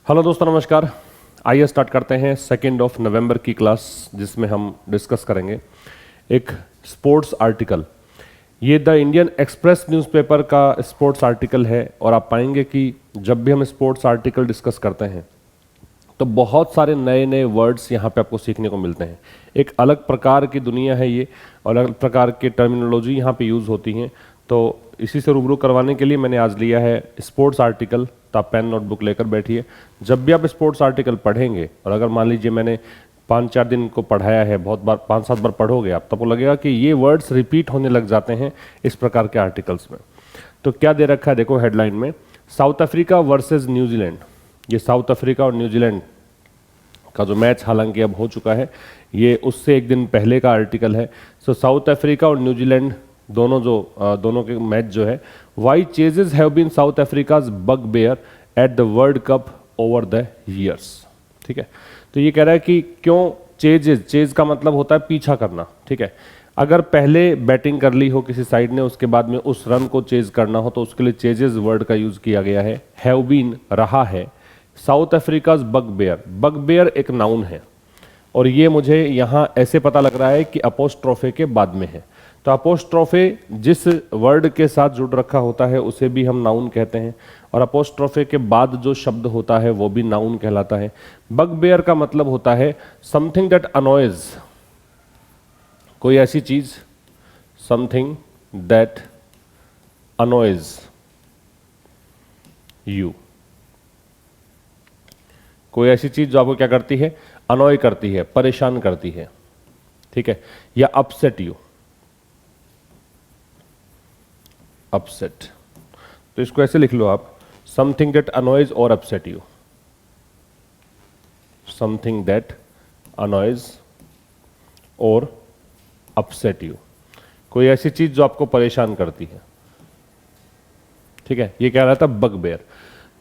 Hello दोस्तों, नमस्कार। आइए स्टार्ट करते हैं 2 नवंबर की क्लास, जिसमें हम डिस्कस करेंगे एक स्पोर्ट्स आर्टिकल। ये द इंडियन एक्सप्रेस न्यूज़पेपर का स्पोर्ट्स आर्टिकल है और आप पाएंगे कि जब भी हम स्पोर्ट्स आर्टिकल डिस्कस करते हैं तो बहुत सारे नए नए वर्ड्स यहाँ पे आपको सीखने को मिलते हैं। एक अलग प्रकार की दुनिया है ये और अलग प्रकार के टर्मिनोलॉजी यहाँ पे यूज़ होती हैं। तो इसी से रूबरू करवाने के लिए मैंने आज लिया है स्पोर्ट्स आर्टिकल। तो आप पेन नोटबुक लेकर बैठिए। जब भी आप स्पोर्ट्स आर्टिकल पढ़ेंगे और अगर मान लीजिए मैंने 5-4 दिन को पढ़ाया है, बहुत बार 5-7 बार पढ़ोगे आप, तब वो लगेगा कि ये वर्ड्स रिपीट होने लग जाते हैं इस प्रकार के आर्टिकल्स में। तो क्या दे रखा है देखो हेडलाइन में, साउथ अफ्रीका वर्सेस न्यूजीलैंड। ये साउथ अफ्रीका और न्यूजीलैंड का जो मैच हालांकि अब हो चुका है, ये उससे एक दिन पहले का आर्टिकल है। सो साउथ अफ्रीका और न्यूजीलैंड दोनों के मैच जो है, why chases have been South Africa's bugbear at the World Cup over the years. ठीक है, तो ये कह रहा है कि क्यों चेज का मतलब होता है पीछा करना। ठीक है, अगर पहले बैटिंग कर ली हो किसी साइड ने, उसके बाद में उस रन को चेज करना हो तो उसके लिए चेजेस वर्ड का यूज किया गया है। हैव बीन रहा है साउथ अफ्रीकाज बग बेयर एक नाउन है और ये मुझे यहाँ ऐसे पता लग रहा है कि अपोस्ट्रोफे के बाद में है। तो अपोस्ट्रोफे जिस वर्ड के साथ जुड़ रखा होता है उसे भी हम नाउन कहते हैं और अपोस्ट्रोफे के बाद जो शब्द होता है वो भी नाउन कहलाता है। बग बेयर का मतलब होता है समथिंग दैट अनॉयज, कोई ऐसी चीज, समथिंग दैट अनॉयज यू, कोई ऐसी चीज जो आपको क्या करती है, अनॉय करती है, परेशान करती है। ठीक है, या अपसेट यू, अपसेट। तो इसको ऐसे लिख लो आप, समथिंग दैट अनॉयज और upset you, something that annoys और अपसेट यू, कोई ऐसी चीज जो आपको परेशान करती है। ठीक है, ये कह रहा था बग बेयर।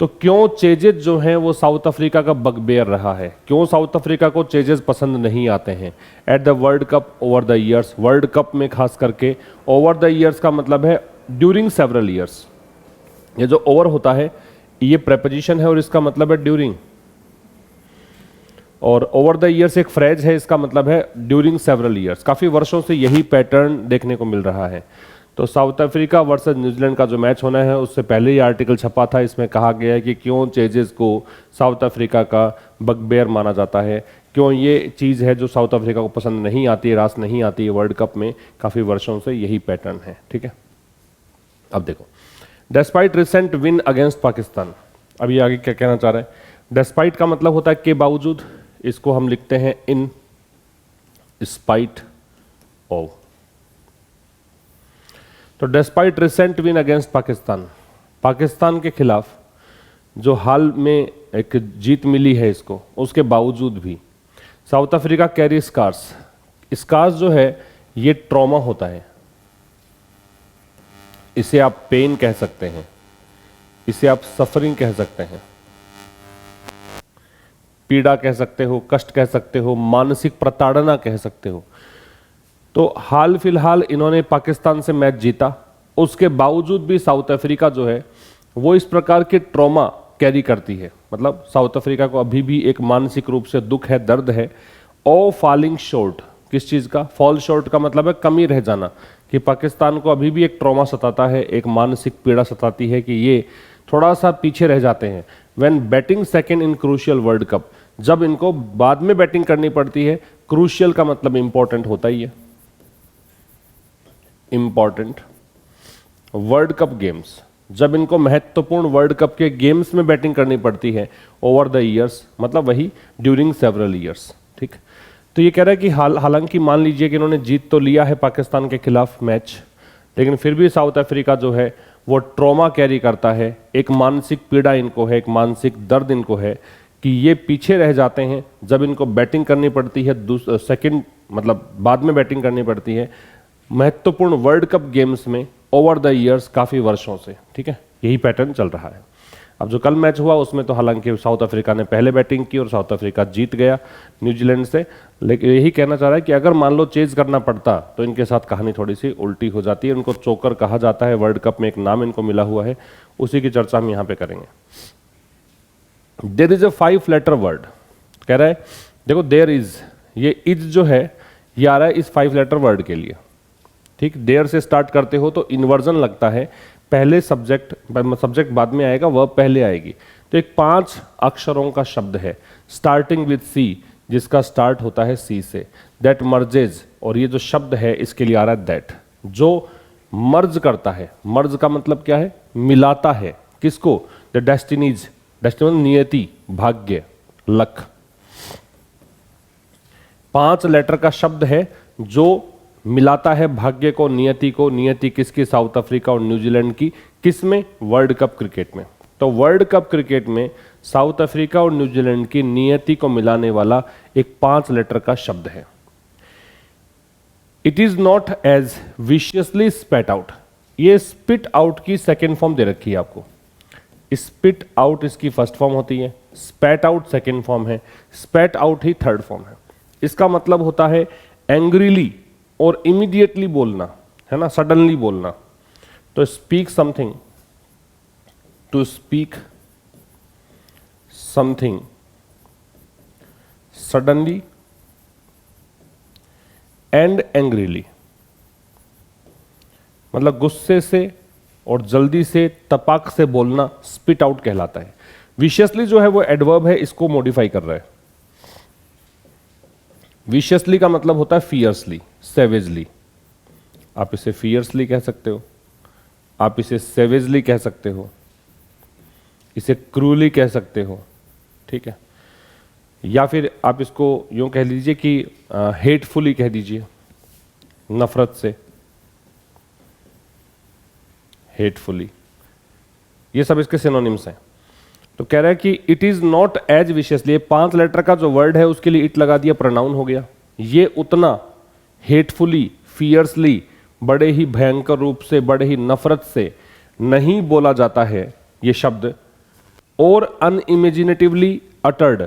तो क्यों चेजेस जो हैं वो साउथ अफ्रीका का बग बेयर रहा है, क्यों साउथ अफ्रीका को चेजेस पसंद नहीं आते हैं eight the World Cup over the years. World cup में खास करके ओवर द ईयर्स का मतलब है ड्यूरिंग सेवरल ईयर्स। ये जो ओवर होता है ये प्रेपोजिशन है और इसका मतलब है ड्यूरिंग, और ओवर द ईयर्स एक फ्रेज है, इसका मतलब है ड्यूरिंग सेवरल ईयर्स। काफी वर्षों से यही पैटर्न देखने को मिल रहा है। तो साउथ अफ्रीका वर्सेस न्यूजीलैंड का जो मैच होना है उससे पहले ही आर्टिकल छपा था, इसमें कहा गया है कि क्यों चेजेस को साउथ अफ्रीका का बगबेयर माना जाता है, क्यों ये चीज़ है जो साउथ अफ्रीका को पसंद नहीं आती है, रास नहीं आती है वर्ल्ड कप में। काफ़ी वर्षों से यही पैटर्न है। ठीक है, अब देखो, despite recent win against Pakistan. अब ये आगे क्या कहना चाह रहे हैं, डेस्पाइट का मतलब होता है के बावजूद, इसको हम लिखते हैं इन स्पाइट ऑफ। तो despite recent win against Pakistan, Pakistan के खिलाफ जो हाल में एक जीत मिली है इसको, उसके बावजूद भी South Africa carry scars. Scars जो है ये ट्रॉमा होता है, इसे आप पेन कह सकते हैं, इसे आप सफरिंग कह सकते हैं, पीड़ा कह सकते हो, कष्ट कह सकते हो, मानसिक प्रताड़ना कह सकते हो। तो हाल फिलहाल इन्होंने पाकिस्तान से मैच जीता, उसके बावजूद भी साउथ अफ्रीका जो है वो इस प्रकार के ट्रॉमा कैरी करती है। मतलब साउथ अफ्रीका को अभी भी एक मानसिक रूप से दुख है, दर्द है। ओ फॉलिंग शॉर्ट, किस चीज़ का, फॉल शॉर्ट का मतलब है कमी रह जाना, कि पाकिस्तान को अभी भी एक ट्रॉमा सताता है, एक मानसिक पीड़ा सताती है कि ये थोड़ा सा पीछे रह जाते हैं। When batting second in crucial world cup, जब इनको बाद में बैटिंग करनी पड़ती है, क्रूशियल का मतलब इंपॉर्टेंट होता ही है, इंपॉर्टेंट वर्ल्ड कप गेम्स, जब इनको महत्वपूर्ण वर्ल्ड कप के गेम्स में बैटिंग करनी पड़ती है ओवर द ईयर्स, मतलब वही ड्यूरिंग सेवरल ईयर्स। ठीक, तो ये कह रहा है कि हालांकि मान लीजिए कि इन्होंने जीत तो लिया है पाकिस्तान के खिलाफ मैच, लेकिन फिर भी साउथ अफ्रीका जो है वो ट्रॉमा कैरी करता है, एक मानसिक पीड़ा इनको है, एक मानसिक दर्द इनको है कि ये पीछे रह जाते हैं जब इनको बैटिंग करनी पड़ती है, सेकंड मतलब बाद में बैटिंग करनी पड़ती है महत्वपूर्ण वर्ल्ड कप गेम्स में ओवर द ईयर्स, काफ़ी वर्षों से। ठीक है, यही पैटर्न चल रहा है। अब जो कल मैच हुआ उसमें तो हालांकि साउथ अफ्रीका ने पहले बैटिंग की और साउथ अफ्रीका जीत गया न्यूजीलैंड से, लेकिन यही कहना चाह रहा है कि अगर मान लो चेज करना पड़ता तो इनके साथ कहानी थोड़ी सी उल्टी हो जाती है। उनको चोकर कहा जाता है, वर्ल्ड कप में एक नाम इनको मिला हुआ है, उसी की चर्चा हम यहाँ पे करेंगे। There is a 5 letter word, कह रहा है देखो देयर इज, ये इज जो है ये आ रहा है इस 5 लेटर वर्ड के लिए, ठीक। देयर से स्टार्ट करते हो तो इन्वर्जन लगता है, पहले सब्जेक्ट बाद में आएगा, वर्ब पहले आएगी। तो एक 5 अक्षरों का शब्द है स्टार्टिंग विद सी, जिसका स्टार्ट होता है सी से, दैट मर्जेज, और ये जो शब्द है इसके लिए आ रहा है दैट, जो मर्ज करता है। मर्ज का मतलब क्या है? मिलाता है। किसको? द डेस्टिनीज, डेस्टिनी नियति, भाग्य, लक। 5 लेटर का शब्द है जो मिलाता है भाग्य को, नियति को। नियति किसकी? साउथ अफ्रीका और न्यूजीलैंड की। किस में? वर्ल्ड कप क्रिकेट में। तो वर्ल्ड कप क्रिकेट में साउथ अफ्रीका और न्यूजीलैंड की नियति को मिलाने वाला एक 5 लेटर का शब्द है। It is not as viciously spat out, ये स्पिट आउट की सेकेंड फॉर्म दे रखी है आपको। स्पिट आउट इसकी फर्स्ट फॉर्म होती है, स्पेट आउट सेकेंड फॉर्म है, स्पेट आउट ही थर्ड फॉर्म है। इसका मतलब होता है एंग्रीली और इमीडिएटली बोलना, है ना, सडनली बोलना। तो speak something, to speak something suddenly and angrily, मतलब गुस्से से और जल्दी से, तपाक से बोलना स्पिट आउट कहलाता है। विशियसली जो है वो एडवर्ब है, इसको मॉडिफाई कर रहा है। विशियसली का मतलब होता है फियर्सली, सेवेजली। आप इसे फियर्सली कह सकते हो, आप इसे सेवेजली कह सकते हो, इसे क्रूली कह सकते हो, ठीक है। या फिर आप इसको यूं कह लीजिए कि हेटफुली कह दीजिए, नफरत से, हेटफुली। ये सब इसके सिनोनिम्स हैं। तो कह रहा है कि it is not as viciously, 5 letter का जो वर्ड है उसके लिए इट लगा दिया, प्रोनाउन हो गया। ये उतना हेटफुली, फियर्सली, बड़े ही भयंकर रूप से, बड़े ही नफरत से नहीं बोला जाता है ये शब्द। और अनइमेजिनेटिवली अटर्ड,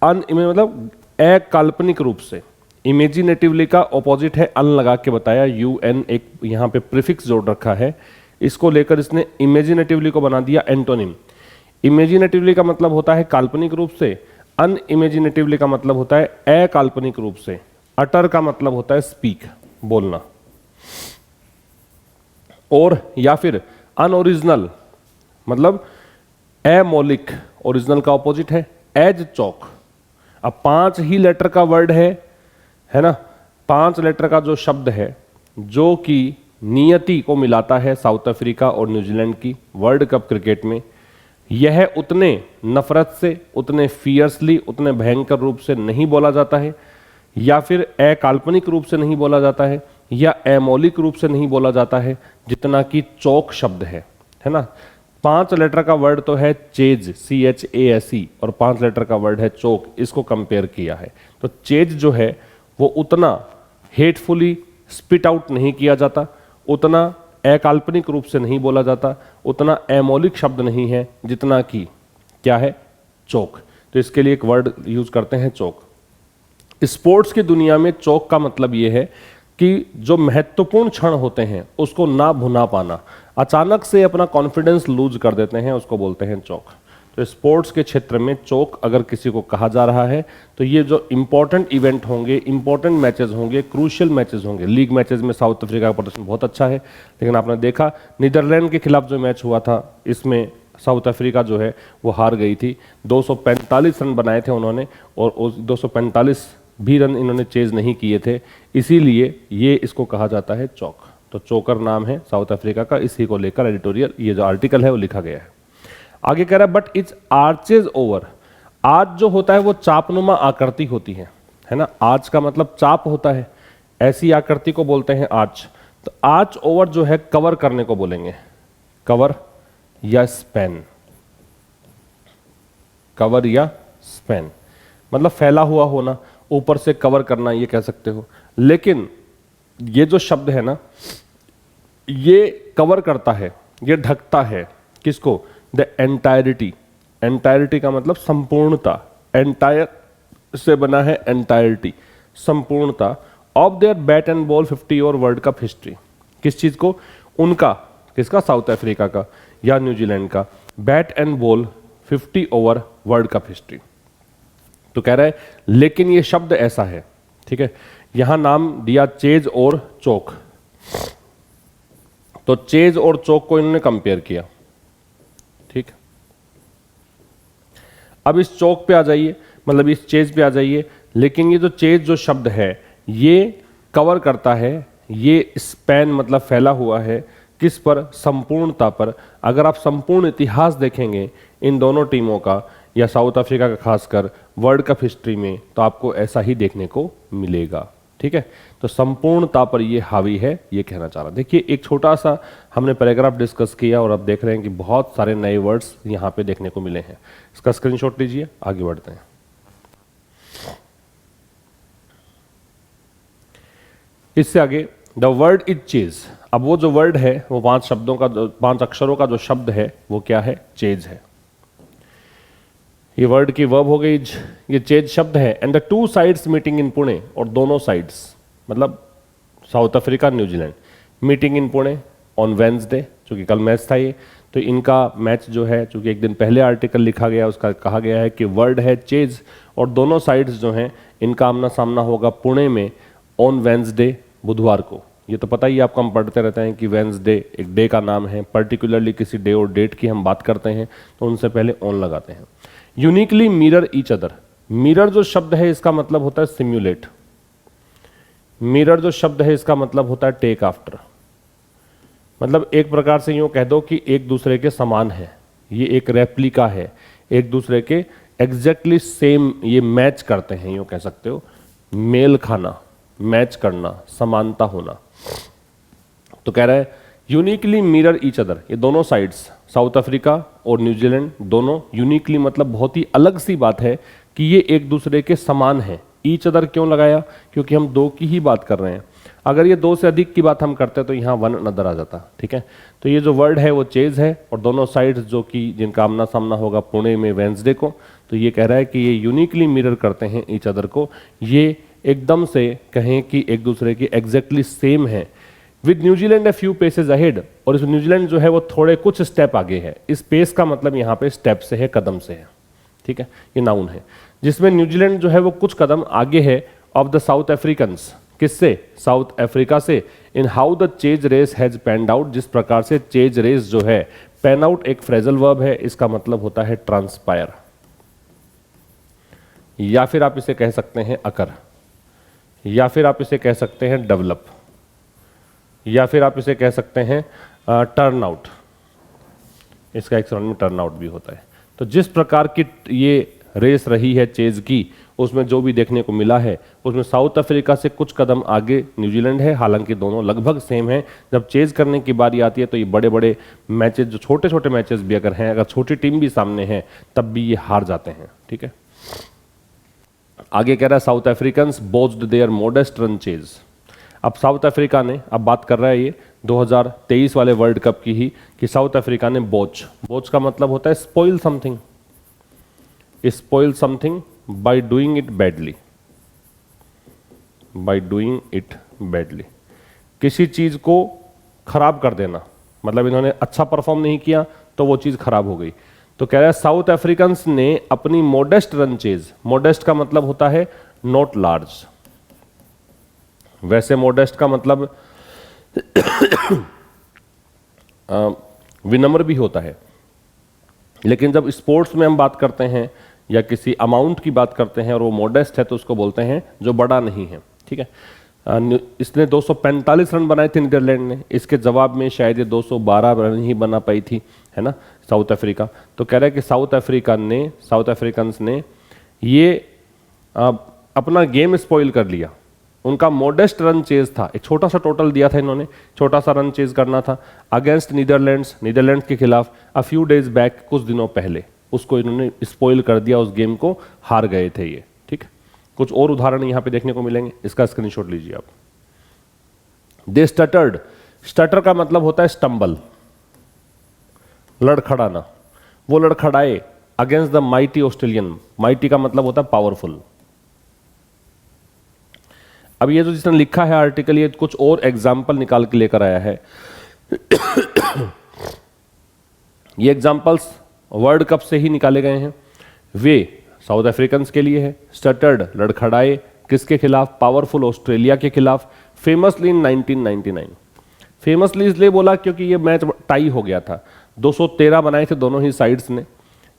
मतलब अकाल्पनिक रूप से। इमेजिनेटिवली का ऑपोजिट है अन लगा के बताया, UN एक यहां पे प्रीफिक्स जोड़ रखा है, इसको लेकर इसने इमेजिनेटिवली को बना दिया एंटोनिम। इमेजिनेटिवली का मतलब होता है काल्पनिक रूप से, अनइमेजिनेटिवली का मतलब होता है अकाल्पनिक रूप से, अटर का मतलब होता है स्पीक, बोलना। और या फिर अनओरिजिनल, मतलब अमौलिक, ओरिजिनल का ऑपोजिट है एज चौक। अब 5 ही लेटर का वर्ड है ना, 5 लेटर का जो शब्द है जो कि नियति को मिलाता है साउथ अफ्रीका और न्यूजीलैंड की वर्ल्ड कप क्रिकेट में, यह उतने नफरत से, उतने फियर्सली, उतने भयंकर रूप से नहीं बोला जाता है, या फिर अकाल्पनिक रूप से नहीं बोला जाता है, या अमौलिक रूप से नहीं बोला जाता है, जितना कि चौक शब्द है ना। 5 लेटर का वर्ड तो है चेज, CHASE, और 5 लेटर का वर्ड है चोक, इसको कंपेयर किया है। तो चेज जो है वो उतना हेटफुली स्पिट आउट नहीं किया जाता, उतना अकाल्पनिक रूप से नहीं बोला जाता, उतना अमौलिक शब्द नहीं है जितना कि क्या है? चोक। तो इसके लिए एक वर्ड यूज करते हैं चोक। स्पोर्ट्स की दुनिया में चोक का मतलब यह है कि जो महत्वपूर्ण क्षण होते हैं उसको ना भुना पाना, अचानक से अपना कॉन्फिडेंस लूज कर देते हैं, उसको बोलते हैं चोक। तो स्पोर्ट्स के क्षेत्र में चोक अगर किसी को कहा जा रहा है तो ये जो इंपॉर्टेंट इवेंट होंगे, इंपॉर्टेंट मैचेस होंगे, क्रूशियल मैचेस होंगे। लीग मैचेस में साउथ अफ्रीका का प्रदर्शन बहुत अच्छा है, लेकिन आपने देखा नीदरलैंड के खिलाफ जो मैच हुआ था, इसमें साउथ अफ्रीका जो है वो हार गई थी। 245 रन बनाए थे उन्होंने, और उस 245 भी रन इन्होंने चेज नहीं किए थे, इसीलिए ये इसको कहा जाता है चौक। तो चोकर नाम है साउथ अफ्रीका का, इसी को लेकर एडिटोरियल ये जो आर्टिकल है वो लिखा गया है। आगे कह रहा है बट इट्स आर्चेज ओवर, आज जो होता है वो चापनुमा आकृति होती है ना। आज का मतलब चाप होता है, ऐसी आकृति को बोलते हैं आर्च। तो आर्च ओवर जो है कवर करने को बोलेंगे, कवर या स्पैन, कवर या स्पैन, मतलब फैला हुआ होना, ऊपर से कवर करना, ये कह सकते हो। लेकिन ये जो शब्द है ना, ये कवर करता है, ये ढकता है किसको? The entirety. एंटायरिटी का मतलब संपूर्णता, एंटायर से बना है एंटायरिटी, संपूर्णता of their bat and ball 50 और वर्ल्ड कप हिस्ट्री। किस चीज को? उनका, किसका? साउथ अफ्रीका का या न्यूजीलैंड का bat and ball 50 over world cup history. तो कह रहा है लेकिन ये शब्द ऐसा है, ठीक है, यहां नाम दिया चेज और चोक। तो चेज और चोक को इन्होंने कंपेयर किया, ठीक। अब इस चोक पे आ जाइए, मतलब इस चेज पे आ जाइए। लेकिन ये जो चेज जो शब्द है ये कवर करता है, ये स्पैन मतलब फैला हुआ है किस पर, संपूर्णता पर। अगर आप संपूर्ण इतिहास देखेंगे इन दोनों टीमों का या साउथ अफ्रीका का खासकर वर्ल्ड कप हिस्ट्री में, तो आपको ऐसा ही देखने को मिलेगा, ठीक है। तो संपूर्णता पर ये हावी है, ये कहना चाह रहा। देखिए एक छोटा सा हमने पैराग्राफ डिस्कस किया और अब देख रहे हैं कि बहुत सारे नए वर्ड्स यहाँ पे देखने को मिले हैं। इसका स्क्रीनशॉट लीजिए, आगे बढ़ते हैं। इससे आगे द वर्ड इज चेज। अब वो जो वर्ड है वो 5 शब्दों का, 5 अक्षरों का जो शब्द है वो क्या है, चेज है। ये वर्ड की वर्ब हो गई, ये चेज शब्द है। And the 2 sides meeting in Pune, और दोनों साइड्स मतलब south Africa New Zealand meeting in Pune on Wednesday, चूंकि कल मैच था ये, तो इनका मैच जो है, चूंकि एक दिन पहले आर्टिकल लिखा गया उसका कहा गया है कि वर्ड है चेज और दोनों साइड्स जो हैं इनका आमना सामना होगा पुणे में ऑन वेंसडे, बुधवार को। ये तो पता ही आपको, हम पढ़ते रहते हैं कि वेंसडे एक डे का नाम है, पर्टिकुलरली किसी डे और डेट की हम बात करते हैं तो उनसे पहले ऑन लगाते हैं। Uniquely mirror each other, mirror जो शब्द है इसका मतलब होता है सिम्युलेट। मिरर जो शब्द है इसका मतलब होता है टेक आफ्टर, मतलब एक प्रकार से यूं कह दो कि एक दूसरे के समान है, ये एक रेप्लिका है, एक दूसरे के एग्जैक्टली सेम ये मैच करते हैं, यूं कह सकते हो, मेल खाना, मैच करना, समानता होना। तो कह रहा है यूनिकली मिरर ईच अदर, ये दोनों साइड्स साउथ अफ्रीका और न्यूजीलैंड दोनों यूनिकली मतलब बहुत ही अलग सी बात है कि ये एक दूसरे के समान है। ईच अदर क्यों लगाया, क्योंकि हम 2 की ही बात कर रहे हैं। अगर ये 2 से अधिक की बात हम करते तो यहाँ 1 अनदर आ जाता, ठीक है। तो ये जो वर्ड है वो चेज है और दोनों साइड्स जो कि जिनका आमना सामना होगा पुणे में वेंसडे को, तो ये कह रहा है कि ये यूनिकली मिरर करते हैं ईच अदर को, ये एकदम से कहें कि एक दूसरे की एग्जैक्टली सेम है। With New Zealand a few passage ahead, और इस न्यूजीलैंड जो है वो थोड़े कुछ स्टेप आगे है। इस पेस का मतलब यहाँ पे स्टेप से है, कदम से है, ठीक है, ये नाउन है, जिसमें न्यूजीलैंड जो है वो कुछ कदम आगे है ऑफ द साउथ अफ्रीकन्स, किससे, साउथ अफ्रीका से। In how the chase race has panned out, जिस प्रकार से चेज रेस जो है, पैन आउट एक फ्रेजल वर्ब है, इसका मतलब होता है ट्रांसपायर, या फिर आप इसे कह सकते हैं अकर, या फिर आप इसे कह सकते हैं डेवलप, या फिर आप इसे कह सकते हैं टर्न आउट। इसका एक में टर्न आउट भी होता है। तो जिस प्रकार की ये रेस रही है चेज की, उसमें जो भी देखने को मिला है उसमें साउथ अफ्रीका से कुछ कदम आगे न्यूजीलैंड है, हालांकि दोनों लगभग सेम है। जब चेज करने की बारी आती है तो ये बड़े बड़े मैचेस, जो छोटे छोटे मैचेस भी अगर हैं, अगर छोटी टीम भी सामने है तब भी ये हार जाते हैं, ठीक है। आगे कह रहा है South Africans botched their modest run chase. अब साउथ अफ्रीका ने, अब बात कर रहा है ये 2023 वाले वर्ल्ड कप की ही, कि साउथ अफ्रीका ने बोच का मतलब होता है spoil something, spoil something by doing it badly, by doing it badly, किसी चीज को खराब कर देना, मतलब इन्होंने अच्छा परफॉर्म नहीं किया तो वो चीज खराब हो गई। तो कह रहा है साउथ अफ्रीकन्स ने अपनी मोडेस्ट रन चेज, मोडेस्ट का मतलब होता है नॉट लार्ज, वैसे मोडेस्ट का मतलब विनम्र भी होता है, लेकिन जब स्पोर्ट्स में हम बात करते हैं या किसी अमाउंट की बात करते हैं और वो मोडेस्ट है तो उसको बोलते हैं जो बड़ा नहीं है, ठीक है। इसने 245 रन बनाए थे नीदरलैंड ने, इसके जवाब में शायद ये 212 रन ही बना पाई थी, है ना, साउथ अफ्रीका। तो कह रहा है कि साउथ अफ्रीकन्स ने ये अपना गेम स्पॉइल कर लिया। उनका मोडेस्ट रन चेज था, एक छोटा सा टोटल दिया था इन्होंने, छोटा सा रन चेज करना था अगेंस्ट नीदरलैंड्स के खिलाफ अ फ्यू डेज बैक, कुछ दिनों पहले, उसको इन्होंने स्पॉइल कर दिया, उस गेम को हार गए थे ये, ठीक। कुछ और उदाहरण यहां पे देखने को मिलेंगे, इसका स्क्रीनशॉट लीजिए आप। दे स्टटर्ड, स्टटर का मतलब होता है स्टंबल, लड़खड़ाना, वो लड़खड़ाए against the mighty Australian, mighty का मतलब होता है पावरफुल। अब ये जो जिसने लिखा है आर्टिकल, ये कुछ और एग्जाम्पल निकाल के लेकर आया है। ये एग्जाम्पल्स वर्ल्ड कप से ही निकाले गए हैं। वे साउथ अफ्रीकन्स के लिए है। स्टटर्ड लड़खड़ाए किसके खिलाफ? पावरफुल ऑस्ट्रेलिया के खिलाफ, फेमसली इन 1999। फेमसली इसलिए बोला क्योंकि ये मैच टाई हो गया था, 213 बनाए थे दोनों ही साइड्स ने।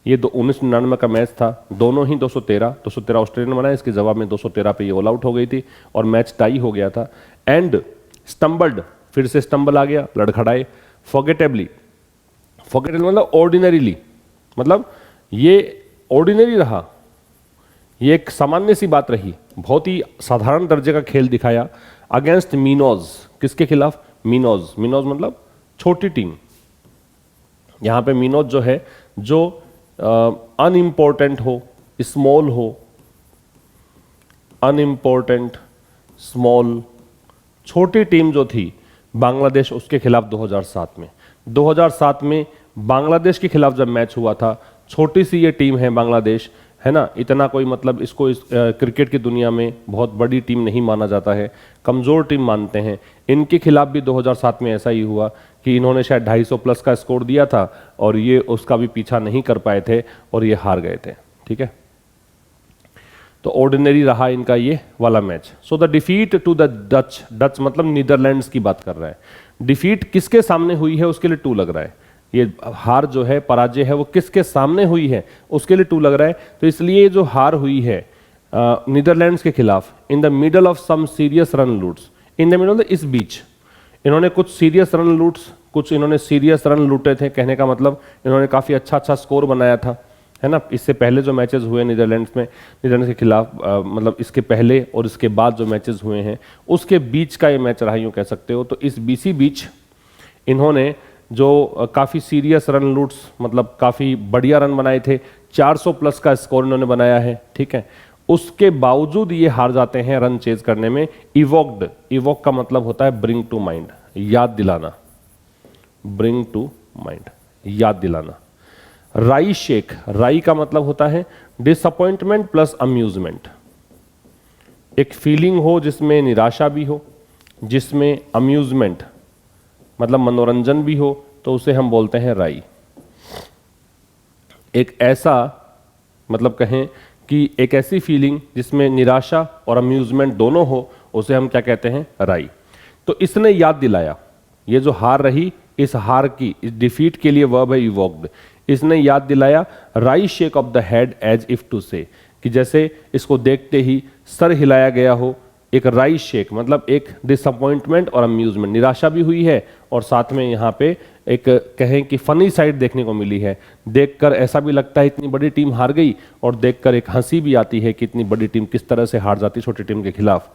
ये 1999 का मैच था, दोनों ही 213 ऑस्ट्रेलिया ने बनाया, इसके जवाब में 213 पे ये ऑल आउट हो गई थी और मैच टाई हो गया था। एंड स्टम्बल्ड, फिर से स्टम्बल आ गया, लड़खड़ाए। फॉरगेटेबली मतलब ऑर्डिनरीली, मतलब ये ऑर्डिनरी रहा, ये एक सामान्य सी बात रही, बहुत ही साधारण दर्जे का खेल दिखाया अगेंस्ट मीनोज। किसके खिलाफ? मीनोज। मीनोज मतलब छोटी टीम। यहां पे मीनोज जो है, जो अनइम्पोर्टेंट हो, स्मॉल हो, अनइम्पोर्टेंट, स्मॉल, छोटी टीम जो थी बांग्लादेश, उसके खिलाफ 2007 में बांग्लादेश के खिलाफ जब मैच हुआ था, छोटी सी ये टीम है बांग्लादेश, है ना, इतना कोई मतलब इसको क्रिकेट की दुनिया में बहुत बड़ी टीम नहीं माना जाता है, कमज़ोर टीम मानते हैं। इनके खिलाफ भी 2007 में ऐसा ही हुआ कि इन्होंने शायद 250 प्लस का स्कोर दिया था और ये उसका भी पीछा नहीं कर पाए थे और ये हार गए थे। ठीक है, तो ऑर्डिनरी रहा इनका ये वाला match. So the defeat to the Dutch, Dutch मतलब नीदरलैंड्स की बात कर रहा है। डिफीट किसके सामने हुई है उसके लिए 2 लग रहा है। ये हार जो है, पराजय है, वो किसके सामने हुई है उसके लिए 2 लग रहा है। तो इसलिए जो हार हुई है नीदरलैंड्स के खिलाफ, in the middle of some serious run loots, in the middle, इस बीच इन्होंने कुछ सीरियस रन लूट्स, कुछ इन्होंने सीरियस रन लूटे थे। कहने का मतलब इन्होंने काफ़ी अच्छा स्कोर बनाया था, है ना। इससे पहले जो मैचेस हुए नीदरलैंड्स में, नीदरलैंड्स के खिलाफ, मतलब इसके पहले और इसके बाद जो मैचेस हुए हैं उसके बीच का ये मैच रहा, यूँ कह सकते हो। तो इस बीच इन्होंने जो काफ़ी सीरियस रन लूट्स, मतलब काफ़ी बढ़िया रन बनाए थे, 400 प्लस का स्कोर इन्होंने बनाया है। ठीक है, उसके बावजूद ये हार जाते हैं रन चेज करने में। इवोक्ड, इवोक का मतलब होता है ब्रिंग टू माइंड, याद दिलाना, ब्रिंग टू माइंड, याद दिलाना। राई शेक, राई का मतलब होता है डिसअपॉइंटमेंट प्लस अम्यूजमेंट। एक फीलिंग हो जिसमें निराशा भी हो, जिसमें अम्यूजमेंट मतलब मनोरंजन भी हो, तो उसे हम बोलते हैं राई। एक ऐसा, मतलब कहें कि एक ऐसी फीलिंग जिसमें निराशा और अम्यूजमेंट दोनों हो, उसे हम क्या कहते हैं? राई। तो इसने याद दिलाया, ये जो हार रही, इस हार की, इस डिफीट के लिए वर्ब है इवोक्ड। इसने याद दिलाया, wry shake of the head as if to say, कि जैसे इसको देखते ही सर हिलाया गया हो। एक राई शेक मतलब एक डिसअपॉइंटमेंट और अम्यूजमेंट, निराशा भी हुई है और साथ में यहाँ पे एक कहें कि फनी साइड देखने को मिली है। देखकर ऐसा भी लगता है इतनी बड़ी टीम हार गई, और देखकर एक हंसी भी आती है कि इतनी बड़ी टीम किस तरह से हार जाती छोटी टीम के खिलाफ।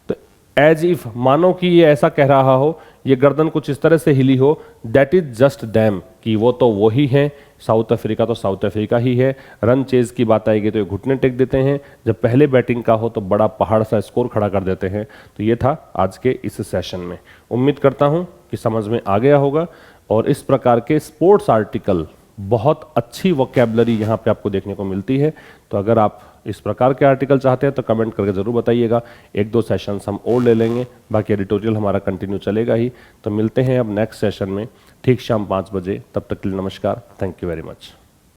तो एज इफ, मानो कि ये ऐसा कह रहा हो, ये गर्दन कुछ इस तरह से हिली हो, दैट इज जस्ट दैम, कि वो तो वही है, साउथ अफ्रीका तो साउथ अफ्रीका ही है। रन चेज की बात आएगी तो ये घुटने टेक देते हैं, जब पहले बैटिंग का हो तो बड़ा पहाड़ सा स्कोर खड़ा कर देते हैं। तो ये था आज के इस सेशन में। उम्मीद करता हूँ कि समझ में आ गया होगा, और इस प्रकार के स्पोर्ट्स आर्टिकल, बहुत अच्छी वोकैबुलरी यहाँ पे आपको देखने को मिलती है। तो अगर आप इस प्रकार के आर्टिकल चाहते हैं तो कमेंट करके ज़रूर बताइएगा। 1-2 सेशंस हम और ले लेंगे, बाकी एडिटोरियल हमारा कंटिन्यू चलेगा ही। तो मिलते हैं अब नेक्स्ट सेशन में ठीक शाम 5 बजे। तब तक के लिए नमस्कार, थैंक यू वेरी मच।